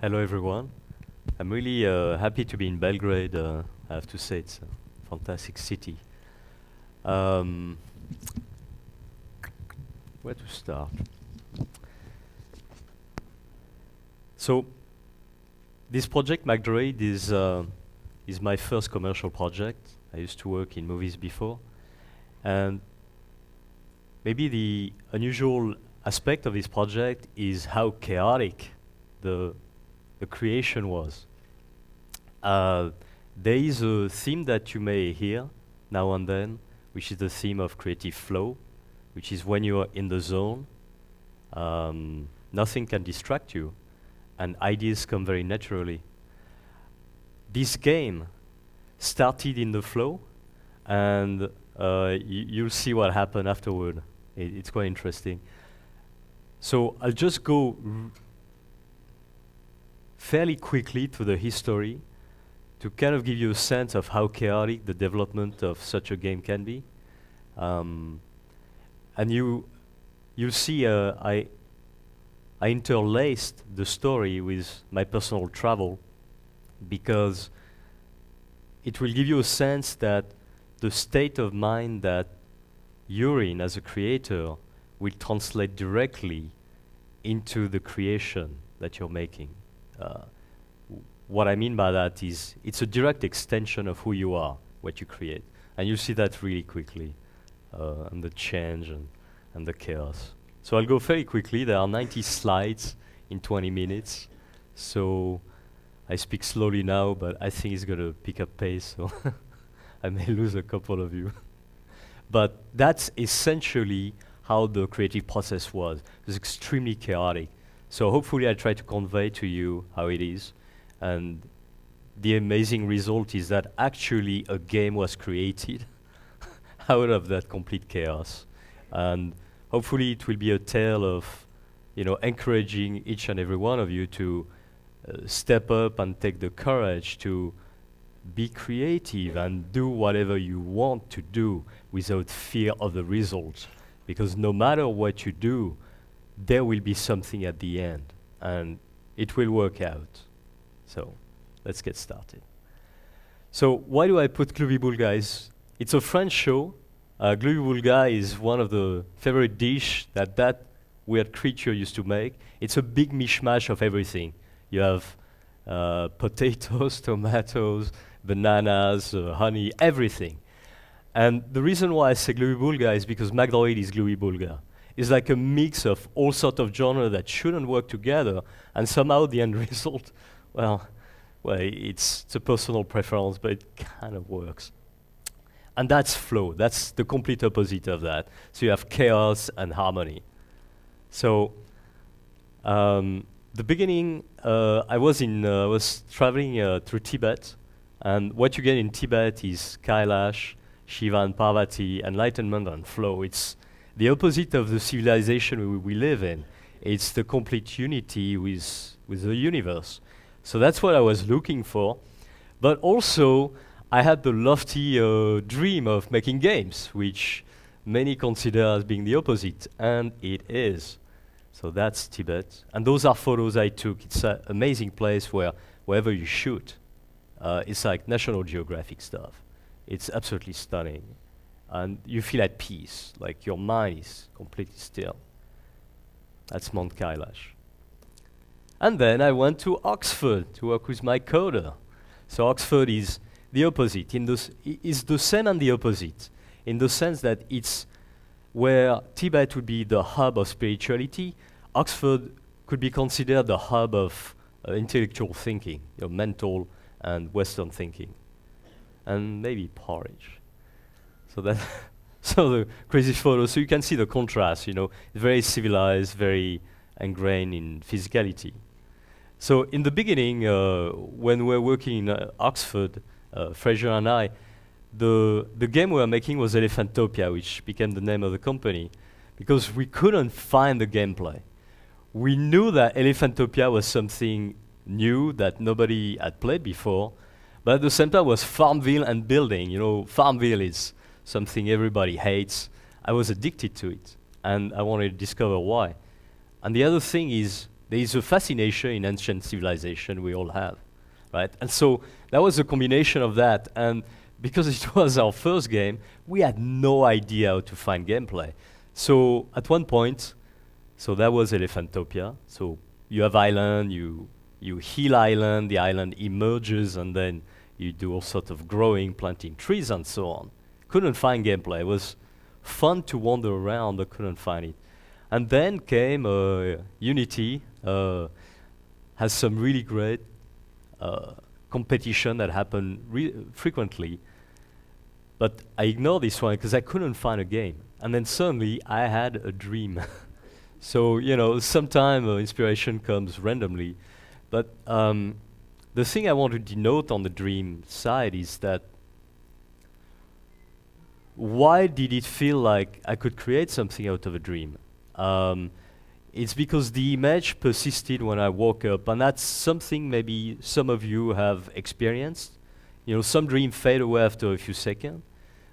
Hello everyone. I'm really happy to be in Belgrade. I have to say it's a fantastic city. Um, where to start? So this project McDROID is my first commercial project. I used to work in movies before, and maybe the unusual aspect of this project is how chaotic the creation was. There is a theme that you may hear now and then, which is the theme of creative flow, which is when you are in the zone, nothing can distract you, and ideas come very naturally. This game started in the flow, and you'll see what happened afterward. It's quite interesting. So I'll just go fairly quickly to the history to kind of give you a sense of how chaotic the development of such a game can be. And you'll see I interlaced the story with my personal travel because it will give you a sense that the state of mind that you're in as a creator will translate directly into the creation that you're making. What I mean by that is it's a direct extension of who you are, what you create. And you see that really quickly, and the change and the chaos. So I'll go very quickly. There are 90 slides in 20 minutes. So I speak slowly now, but I think it's going to pick up pace, so I may lose a couple of you. But that's essentially how the creative process was. It was extremely chaotic. So hopefully I try to convey to you how it is. And the amazing result is that actually a game was created out of that complete chaos. And hopefully it will be a tale of, encouraging each and every one of you to step up and take the courage to be creative and do whatever you want to do without fear of the results. Because no matter what you do, there will be something at the end, and it will work out. So let's get started. So why do I put Glooby Boulga? It's a French show. Glooby Boulga is one of the favorite dish that weird creature used to make. It's a big mishmash of everything. You have potatoes, tomatoes, bananas, honey, everything. And the reason why I say Glooby Boulga is because McDROID is Glooby Boulga. It's like a mix of all sorts of genres that shouldn't work together, and somehow the end result, well, it's a personal preference, but it kind of works. And that's flow. That's the complete opposite of that. So you have chaos and harmony. So the beginning, I was traveling through Tibet, and what you get in Tibet is Kailash, Shiva and Parvati, enlightenment and flow. It's the opposite of the civilization we live in. It's the complete unity with the universe. So that's what I was looking for. But also, I had the lofty dream of making games, which many consider as being the opposite, and it is. So that's Tibet. And those are photos I took. It's an amazing place where wherever you shoot, it's like National Geographic stuff. It's absolutely stunning. And you feel at peace, like your mind is completely still. That's Mount Kailash. And then I went to Oxford to work with my coder. So Oxford is the opposite. It's the same and the opposite, in the sense that it's where Tibet would be the hub of spirituality. Oxford could be considered the hub of intellectual thinking, mental and Western thinking, and maybe porridge. So that, so the crazy photo. So you can see the contrast. Very civilized, very ingrained in physicality. So in the beginning, when we were working in Oxford, Fraser and I, the game we were making was Elephantopia, which became the name of the company, because we couldn't find the gameplay. We knew that Elephantopia was something new that nobody had played before, but at the same time was Farmville and building. Farmville is something everybody hates. I was addicted to it, and I wanted to discover why. And the other thing is there is a fascination in ancient civilization we all have, right? And so that was a combination of that, and because it was our first game, we had no idea how to find gameplay. So at one point, so that was Elephantopia. So you have island, you heal island, the island emerges, and then you do all sorts of growing, planting trees, and so on. Couldn't find gameplay. It was fun to wander around, but couldn't find it. And then came Unity, has some really great competition that happened frequently. But I ignored this one because I couldn't find a game. And then suddenly I had a dream. So, you know, sometimes inspiration comes randomly. But the thing I want to denote on the dream side is that why did it feel like I could create something out of a dream? It's because the image persisted when I woke up, and that's something maybe some of you have experienced. You know, some dreams fade away after a few seconds,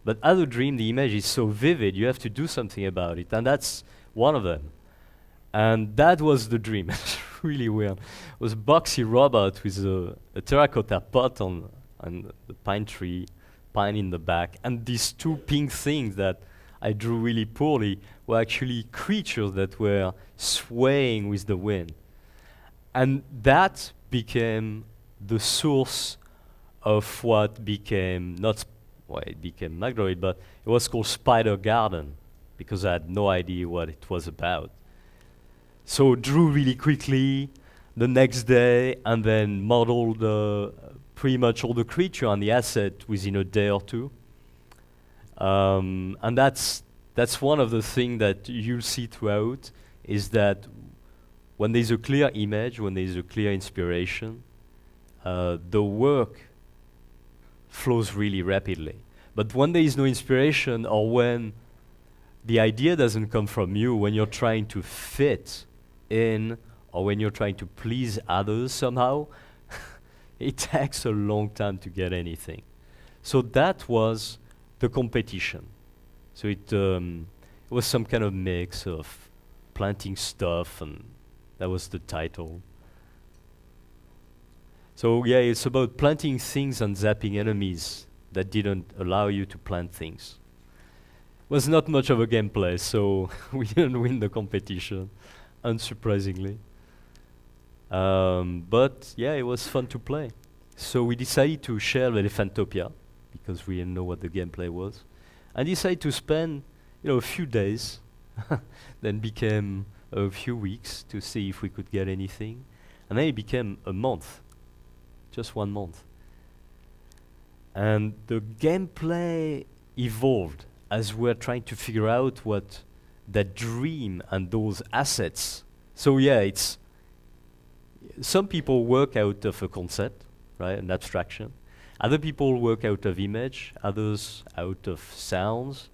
but other dream, the image is so vivid, you have to do something about it, and that's one of them. And that was the dream. It's really weird. It was a boxy robot with a terracotta pot on the pine tree, pine in the back, and these two pink things that I drew really poorly were actually creatures that were swaying with the wind. And that became the source of what became, well, it became McDROID, but it was called Spider Garden, because I had no idea what it was about. So drew really quickly the next day, and then modeled pretty much all the creature and the asset within a day or two. And that's one of the things that you'll see throughout, is that when there's a clear image, when there's a clear inspiration, the work flows really rapidly. But when there is no inspiration, or when the idea doesn't come from you, when you're trying to fit in, or when you're trying to please others somehow, it takes a long time to get anything. So that was the competition. So it was some kind of mix of planting stuff, and that was the title. So yeah, it's about planting things and zapping enemies that didn't allow you to plant things. Was not much of a gameplay, so we didn't win the competition, unsurprisingly. But yeah, it was fun to play. So we decided to share Elephantopia, because we didn't know what the gameplay was, and decided to spend, you know, a few days, then became a few weeks to see if we could get anything, and then it became a month, just 1 month. And the gameplay evolved as we're trying to figure out what that dream and those assets. So yeah, it's some people work out of a concept, right, an abstraction. Other people work out of image, others out of sounds.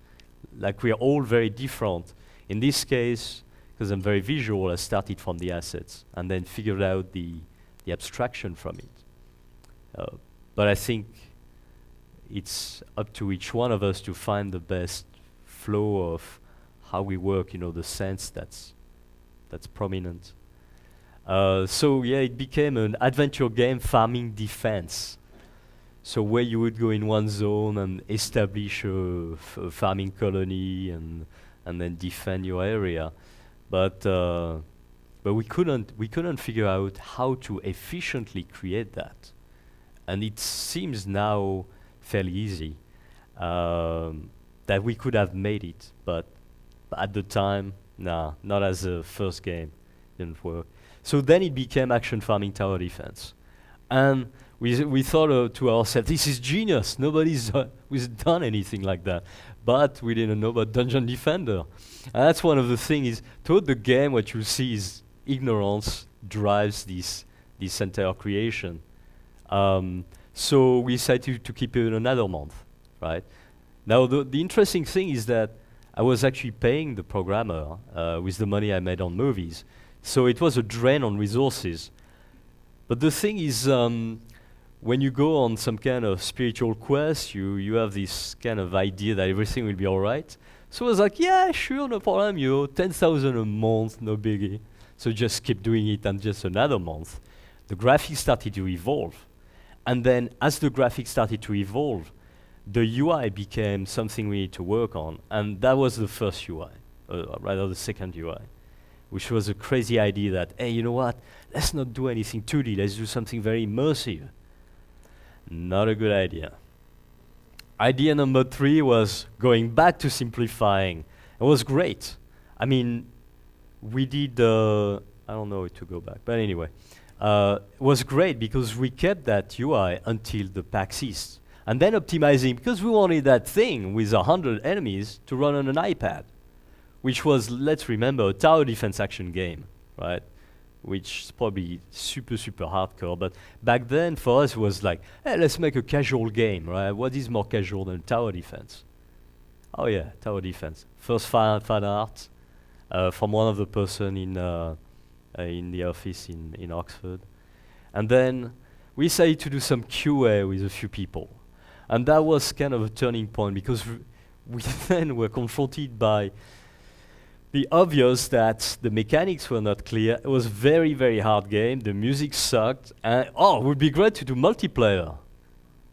Like, we're all very different. In this case, because I'm very visual, I started from the assets and then figured out the abstraction from it. But I think it's up to each one of us to find the best flow of how we work, you know, the sense that's prominent. So yeah, it became an adventure game, farming defense. So where you would go in one zone and establish a farming colony and then defend your area, but we couldn't figure out how to efficiently create that, and it seems now fairly easy that we could have made it, but at the time, nah, not as a first game, didn't work. So then it became action farming tower defense, and we thought to ourselves, this is genius. Nobody's done anything like that. But we didn't know about Dungeon Defender. And that's one of the things is, throughout the game, what you see is ignorance drives this entire creation. So we decided to keep it another month, right? Now, the interesting thing is that I was actually paying the programmer with the money I made on movies. So it was a drain on resources. But the thing is, when you go on some kind of spiritual quest, you have this kind of idea that everything will be all right. So I was like, yeah, sure, no problem, 10,000 a month, no biggie. So just keep doing it, and just another month, the graphics started to evolve. And then as the graphics started to evolve, the UI became something we need to work on. And that was the first UI, rather the second UI, which was a crazy idea that, hey, you know what? Let's not do anything 2D, let's do something very immersive. Not a good idea. Idea number 3 was going back to simplifying. It was great. I mean, we did, I don't know to go back, but anyway. It was great because we kept that UI until the PAX East. And then optimizing, because we wanted that thing with 100 enemies to run on an iPad, which was, let's remember, a tower defense action game, right? Which is probably super, super hardcore. But back then, for us, it was like, hey, let's make a casual game, right? What is more casual than tower defense? Oh yeah, tower defense. First fan art from one of the person in the office in Oxford. And then we decided to do some QA with a few people. And that was kind of a turning point because we then were confronted by the obvious that the mechanics were not clear. It was a very, very hard game. The music sucked. And it would be great to do multiplayer.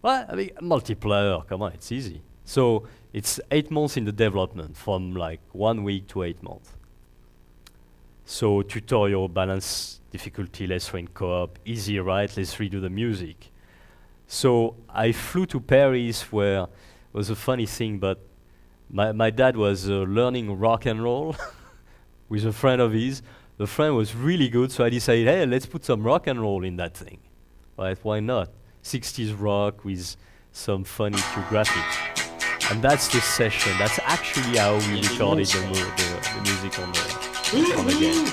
Well, I mean, multiplayer, come on, it's easy. So it's 8 months in the development, from like 1 week to 8 months. So tutorial, balance, difficulty, let's run co-op, easy, right? Let's redo the music. So I flew to Paris, where it was a funny thing, but my dad was learning rock and roll with a friend of his. The friend was really good, so I decided, hey, let's put some rock and roll in that thing. Right, why not? 60s rock with some funny cute graphics. And that's the session. That's actually how we recorded the music on the game.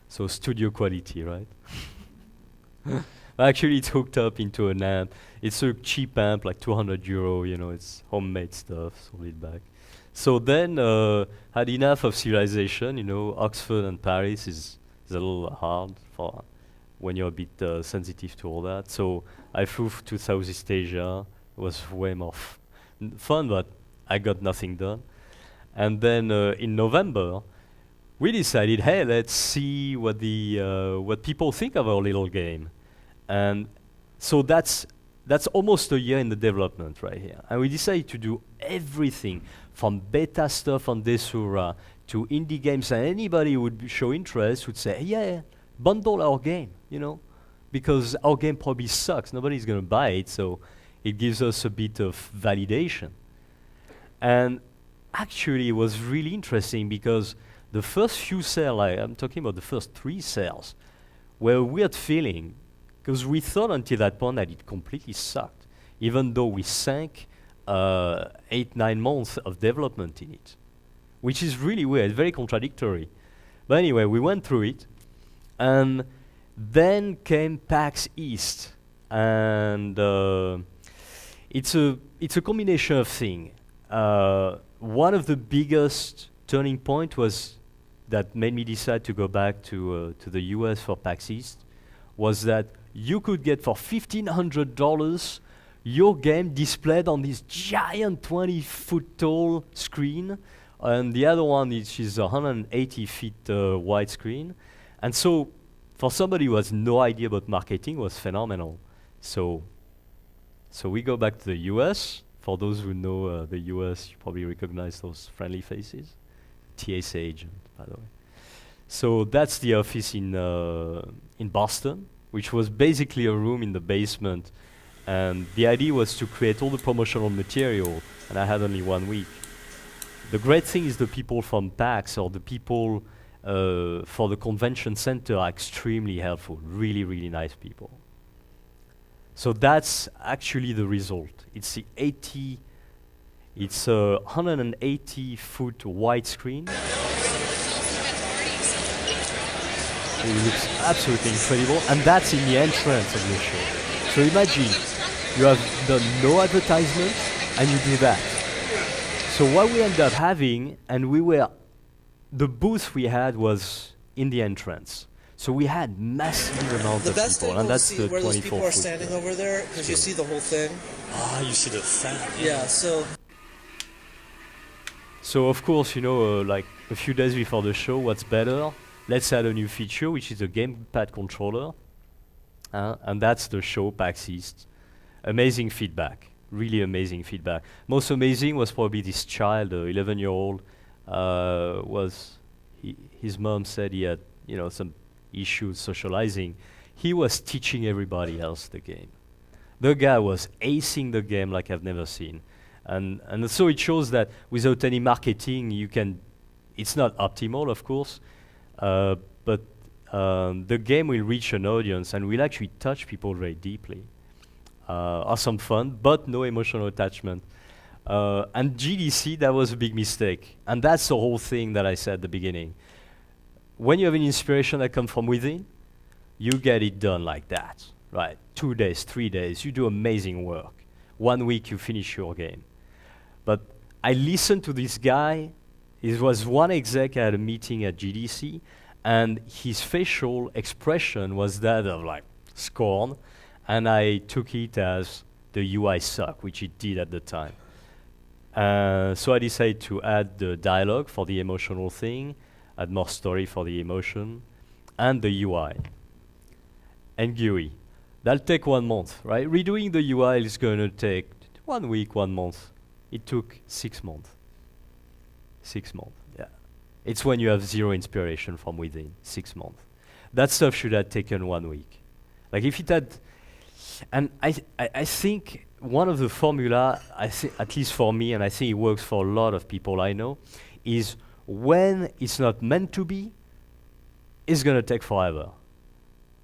So studio quality, right? Actually, it's hooked up into an amp. It's a cheap amp, like 200 euro, you know, it's homemade stuff, solid back. So then, had enough of civilization, you know, Oxford and Paris is a little hard for when you're a bit sensitive to all that. So I flew to Southeast Asia. It was way more fun, but I got nothing done. And then in November, we decided, hey, let's see what people think of our little game. And so that's almost a year in the development right here. And we decided to do everything from beta stuff on Desura to indie games, and anybody who would show interest would say, yeah, bundle our game, you know, because our game probably sucks. Nobody's going to buy it, so it gives us a bit of validation. And actually, it was really interesting because the first few sales, I'm talking about the first 3 sales, were a weird feeling, because we thought until that point that it completely sucked, even though we sank 8-9 months of development in it, which is really weird, very contradictory. But anyway, we went through it, and then came PAX East, and it's a combination of things. One of the biggest turning point was that made me decide to go back to the US for PAX East was that you could get for $1,500 your game displayed on this giant 20-foot tall screen, and the other one is 180 feet wide screen. And so for somebody who has no idea about marketing, it was phenomenal. So we go back to the US. For those who know the US, you probably recognize those friendly faces. TSA agent, by the way. So that's the office in Boston, which was basically a room in the basement. And the idea was to create all the promotional material, and I had only 1 week. The great thing is the people from PAX or the people for the convention center are extremely helpful, really, really nice people. So that's actually the result. It's it's a 180-foot wide screen. It looks absolutely incredible, and that's in the entrance of the show. So imagine you have done no advertisement, and you do that. So what we ended up having, and the booth we had was in the entrance. So we had massive amount The of best people, and angle to that's see the where those people 24 are foot. standing over there, because you see the whole thing. Ah, you see the fan. Yeah, so So of course, like a few days before the show, what's better? Let's add a new feature, which is a gamepad controller, and that's the show PAX East. Amazing feedback, really amazing feedback. Most amazing was probably this child, 11-year-old, his mom said he had, some issues socializing. He was teaching everybody else the game. The guy was acing the game like I've never seen. And so it shows that without any marketing, it's not optimal, of course, but the game will reach an audience and will actually touch people very deeply. Awesome fun, but no emotional attachment. And GDC, that was a big mistake. And that's the whole thing that I said at the beginning. When you have an inspiration that comes from within, you get it done like that, right? 2 days, 3 days, you do amazing work. 1 week, you finish your game. But I listened to this guy. It was one exec at a meeting at GDC, and his facial expression was that of like scorn, and I took it as the UI suck, which it did at the time. So I decided to add the dialogue for the emotional thing, add more story for the emotion, and the UI. And GUI. That'll take 1 month, right? Redoing the UI is going to take 1 week, 1 month. It took 6 months. 6 months, yeah. It's when you have zero inspiration from within, 6 months. That stuff should have taken 1 week. Like if it had, and I think one of the formula, at least for me, and I think it works for a lot of people I know, is when it's not meant to be, it's gonna take forever.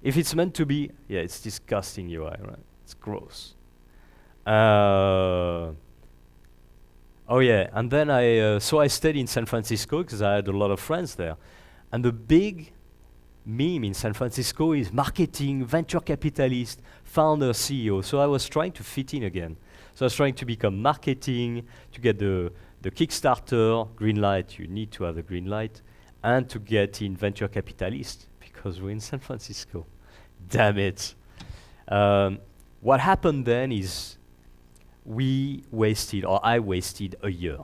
If it's meant to be, yeah, it's disgusting UI, right? It's gross. Oh yeah, and then so I stayed in San Francisco because I had a lot of friends there. And the big meme in San Francisco is marketing, venture capitalist, founder, CEO. So I was trying to fit in again. So I was trying to become marketing, to get the Kickstarter, green light, you need to have a green light, and to get in venture capitalist because we're in San Francisco. Damn it. What happened then is I wasted a year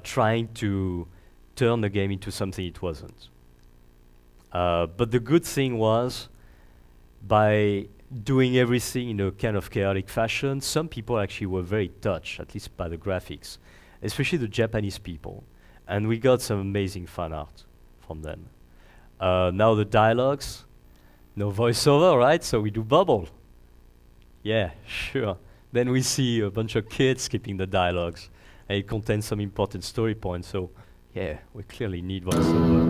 trying to turn the game into something it wasn't. But the good thing was, by doing everything in a kind of chaotic fashion, some people actually were very touched, at least by the graphics, especially the Japanese people. And we got some amazing fan art from them. Now the dialogues, no voiceover, right? So we do bubble. Yeah, sure. Then we see a bunch of kids skipping the dialogues, and it contains some important story points. So, yeah, we clearly need voiceover.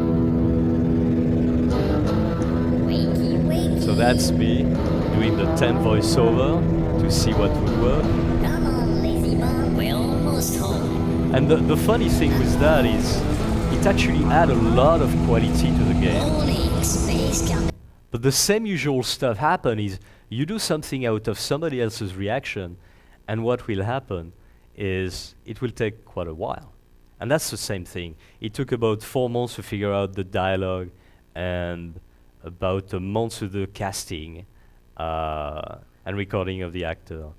Wakey, wakey. So that's me doing the 10 voiceover to see what would work. Come on, lazy bum, we're almost home. And the funny thing with that is, it actually added a lot of quality to the game. Morning, space camp. But the same usual stuff happen is, you do something out of somebody else's reaction, and what will happen is it will take quite a while. And that's the same thing. It took about 4 months to figure out the dialogue, and about a month to do the casting and recording of the actor.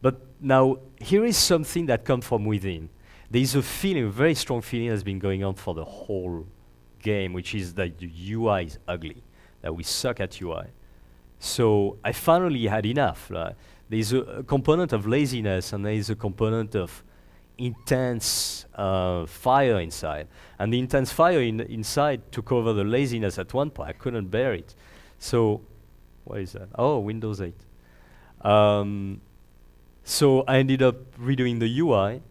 But now, here is something that comes from within. There is a feeling, a very strong feeling that's been going on for the whole game, which is that the UI is ugly, that we suck at UI. So I finally had enough. There's a component of laziness, and there is a component of intense fire inside. And the intense fire inside took over the laziness at one point. I couldn't bear it. So, what is that? Oh, Windows 8. So I ended up redoing the UI.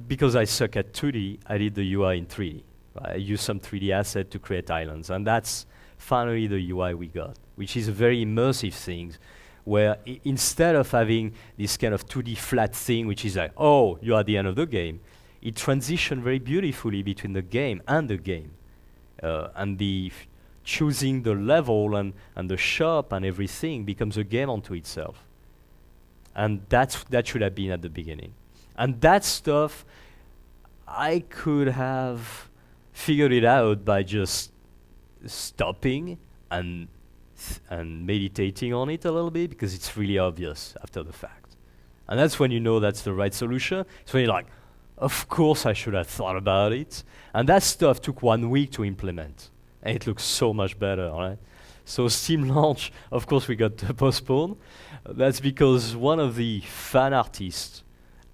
Because I suck at 2D, I did the UI in 3D. I used some 3D asset to create islands. And that's finally the UI we got, which is a very immersive thing, where instead of having this kind of 2D flat thing, which is like, oh, you're at the end of the game, it transitioned very beautifully between the game and the game. And choosing the level and the shop and everything becomes a game unto itself. And that should have been at the beginning. And that stuff, I could have figured it out by just stopping and and meditating on it a little bit because it's really obvious after the fact. And that's when you know that's the right solution. It's when you're like, of course I should have thought about it. And that stuff took 1 week to implement. And it looks so much better, right? So Steam launch, of course we got postponed. That's because one of the fan artists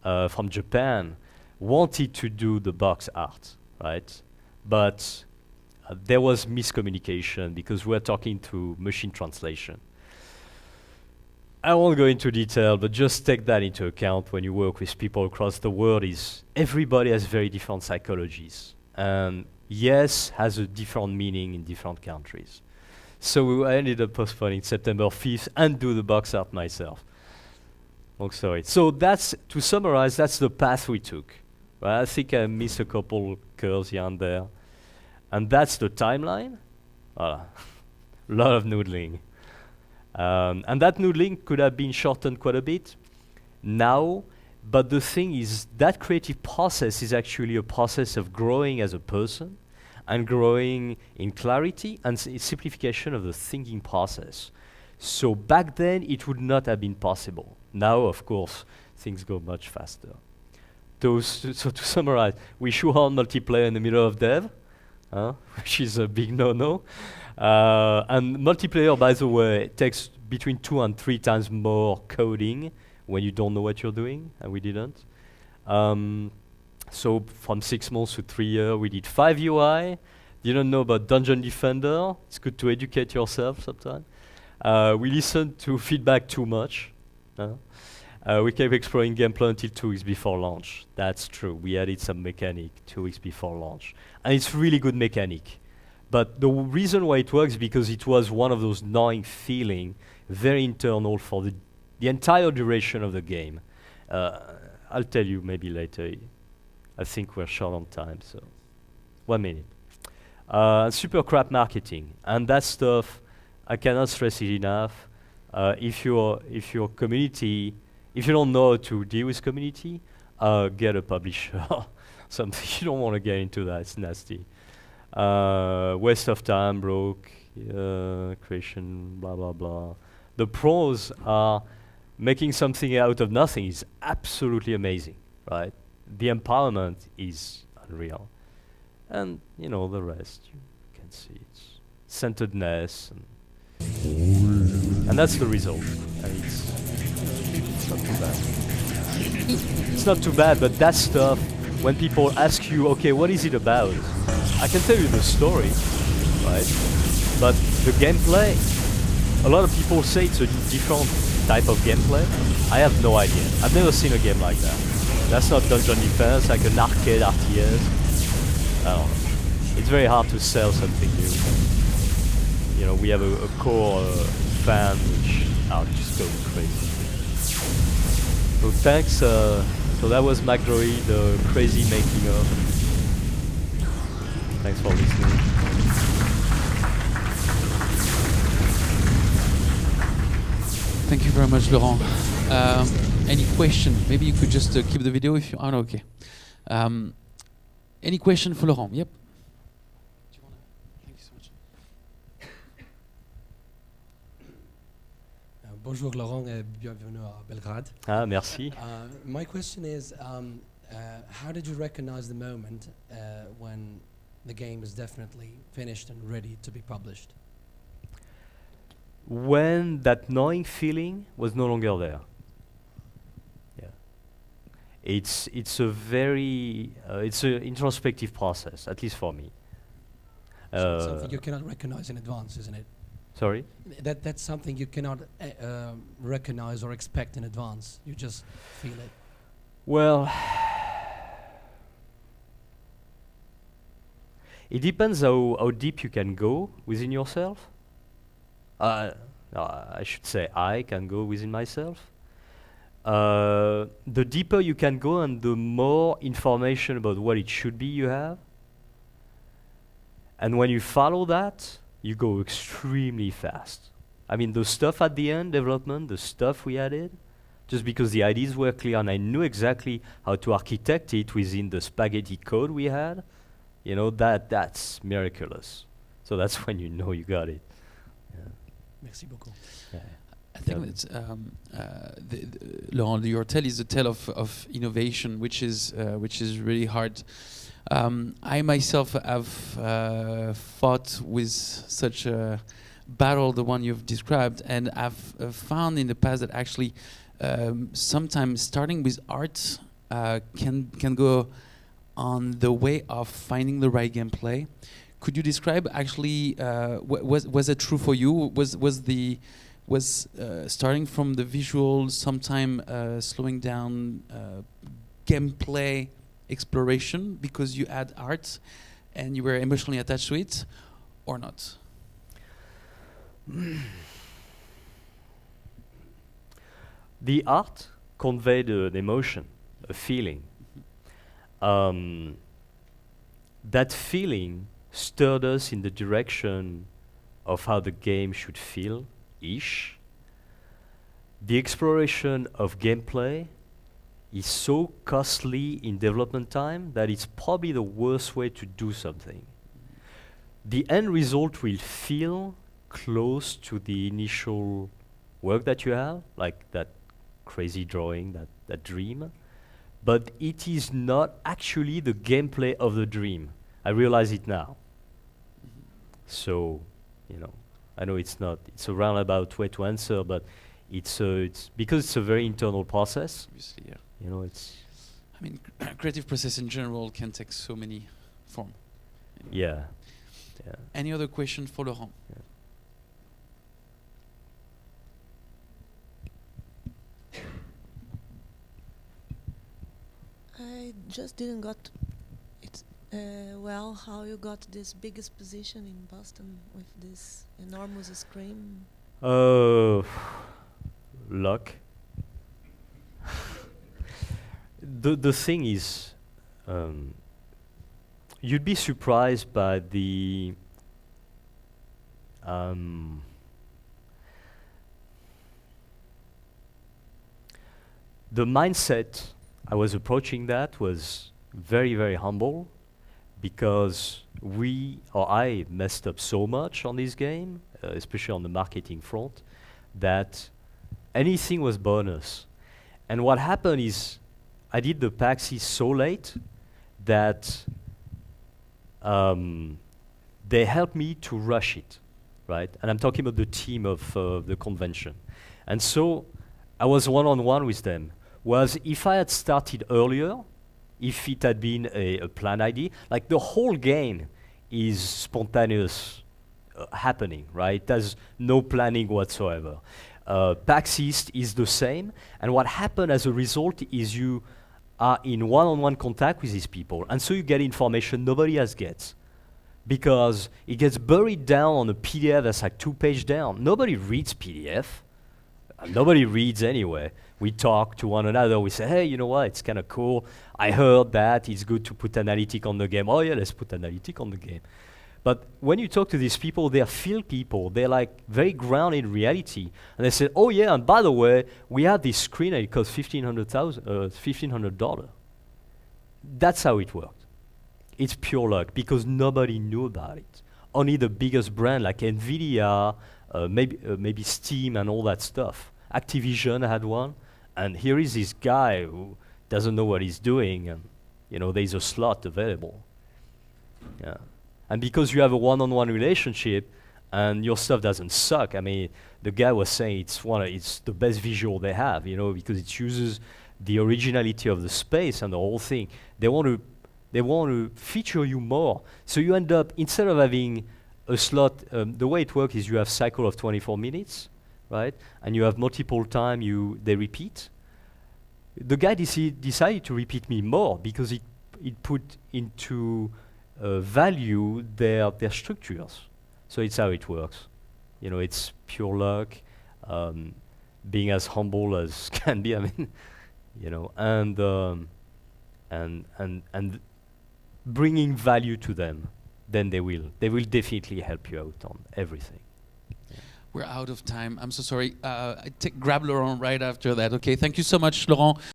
from Japan wanted to do the box art, right? But there was miscommunication because we're talking to machine translation. I won't go into detail, but just take that into account when you work with people across the world. Is everybody has very different psychologies, and yes has a different meaning in different countries. So I ended up postponing September 5th and do the box art myself. Long story. So that's, to summarize, that's the path we took. Right? I think I missed a couple curves here and there. And that's the timeline. Voilà. A lot of noodling. And that noodling could have been shortened quite a bit now, but the thing is that creative process is actually a process of growing as a person and growing in clarity and simplification of the thinking process. So back then it would not have been possible. Now, of course, things go much faster. So to summarize, we shoehorn multiplayer in the middle of dev, which is a big no-no. And multiplayer, by the way, takes between 2 and 3 times more coding when you don't know what you're doing, and we didn't. So from 6 months to 3 years, we did 5 UI. Didn't know about Dungeon Defender. It's good to educate yourself sometimes. We listened to feedback too much. We kept exploring gameplay until 2 weeks before launch. That's true. We added some mechanic 2 weeks before launch. And it's really good mechanic. But the reason why it works is because it was one of those gnawing feeling, very internal for the entire duration of the game. I'll tell you maybe later. I think we're short on time, so 1 minute. Super crap marketing. And that stuff, I cannot stress it enough. If your community, if you don't know how to deal with community, get a publisher. Something you don't want to get into that. It's nasty. Waste of time, broke, creation, blah blah blah. The pros are making something out of nothing is absolutely amazing, right? The empowerment is unreal, and you know the rest. You can see it's centeredness, and that's the result. And it's not too bad. It's not too bad, but that stuff. When people ask you, okay, what is it about? I can tell you the story, right? But the gameplay, a lot of people say it's a different type of gameplay. I have no idea. I've never seen a game like that. That's not Dungeon Defense, like an arcade RTS. I don't know. It's very hard to sell something new. You know, we have a core fan which are just going crazy. So thanks. So that was McDROID, crazy making of. Thanks for listening. Thank you very much, Laurent. Any question? Maybe you could just keep the video if you... Oh, no, okay. Any question for Laurent? Yep. Thank you so much. Bonjour Laurent et bienvenue à Belgrade. Ah, merci. My question is, how did you recognize the moment when the game is definitely finished and ready to be published? When that gnawing feeling was no longer there. Yeah. It's a very it's an introspective process, at least for me. So it's something you cannot recognize in advance, isn't it? Sorry? That's something you cannot recognize or expect in advance. You just feel it. Well, it depends how deep you can go within yourself. I should say I can go within myself. The deeper you can go and the more information about what it should be you have. And when you follow that, you go extremely fast. I mean, the stuff at the end, development, the stuff we added, just because the ideas were clear and I knew exactly how to architect it within the spaghetti code we had, you know, that's miraculous. So that's when you know you got it. Merci beaucoup. Yeah. I think Yeah. it's Laurent, your tale is a tale of innovation, which is really hard. I myself have fought with such a battle, the one you've described, and I've found in the past that actually sometimes starting with art can go on the way of finding the right gameplay. Could you describe actually was it true for you? Was starting from the visual, sometime slowing down gameplay exploration because you had art and you were emotionally attached to it, or not? The art conveyed an emotion, a feeling. That feeling stirred us in the direction of how the game should feel-ish. The exploration of gameplay is so costly in development time that it's probably the worst way to do something. The end result will feel close to the initial work that you have, like that crazy drawing, that dream, but it is not actually the gameplay of the dream. I realize it now. So, I know it's a roundabout way to answer, but it's because it's a very internal process. Obviously, yeah. I mean, creative process in general can take so many forms. Yeah. Any other question for Laurent? Yeah. I just didn't got it well how you got this biggest position in Boston with this enormous screen. Luck. The thing is, you'd be surprised by the mindset I was approaching that was very, very humble, because I messed up so much on this game, especially on the marketing front, that anything was bonus. And what happened is I did the PAXi so late that they helped me to rush it, right? And I'm talking about the team of the convention. And so I was one-on-one with them. Whereas if I had started earlier, if it had been a planned idea, like the whole game is spontaneous happening, right? There's no planning whatsoever. PAX East is the same, and what happened as a result is you are in one-on-one contact with these people, and so you get information nobody else gets, because it gets buried down on a PDF that's like 2 pages down. Nobody reads PDF. Nobody reads anyway. We talk to one another. We say, hey, you know what? It's kind of cool. I heard that. It's good to put analytic on the game. Oh, yeah, let's put analytic on the game. But when you talk to these people, they're field people. They're like very grounded in reality. And they say, oh, yeah, and by the way, we have this screen and it costs $1,500. That's how it worked. It's pure luck because nobody knew about it. Only the biggest brand like NVIDIA, maybe Steam and all that stuff. Activision had one, and here is this guy who doesn't know what he's doing, and there's a slot available. Yeah, and because you have a one-on-one relationship, and your stuff doesn't suck. I mean, the guy was saying it's the best visual they have, because it uses the originality of the space and the whole thing. They want to feature you more, so you end up, instead of having a slot, the way it works is you have cycle of 24 minutes, right? And you have multiple time they repeat. The guy decided to repeat me more because it put into value their structures. So it's how it works. It's pure luck, being as humble as can be. I mean, and bringing value to them. Then they will definitely help you out on everything. We're out of time. I'm so sorry. Grab Laurent right after that. Okay, thank you so much, Laurent.